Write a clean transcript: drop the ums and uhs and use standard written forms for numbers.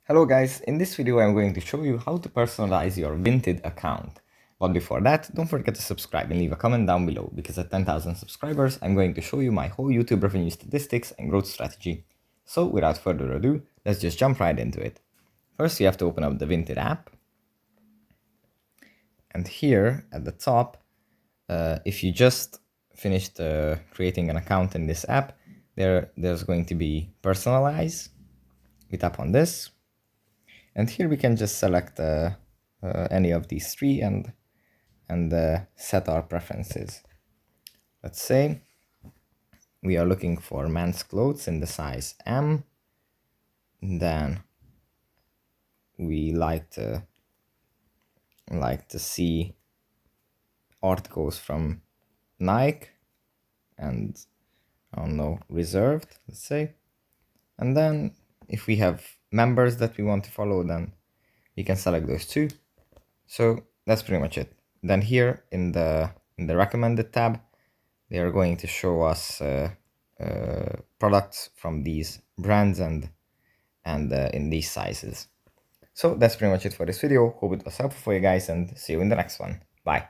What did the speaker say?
Hello guys, in this video I'm going to show you how to personalize your Vinted account. But before that, don't forget to subscribe and leave a comment down below, because at 10,000 subscribers I'm going to show you my whole YouTube revenue statistics and growth strategy. So without further ado, let's just jump right into it. First you have to open up the Vinted app. And here at the top, if you just finished creating an account in this app, there's going to be Personalise. We tap on this. And here we can just select any of these three and set our preferences. Let's say we are looking for men's clothes in the size M. Then we like to see articles from Nike and I don't know, reserved, let's say. And then if we have members that we want to follow, then we can select those two. So that's pretty much it. Then here in the recommended tab, they are going to show us products from these brands and in these sizes. So that's pretty much it for this video. Hope it was helpful for you guys, and see you in the next one. Bye.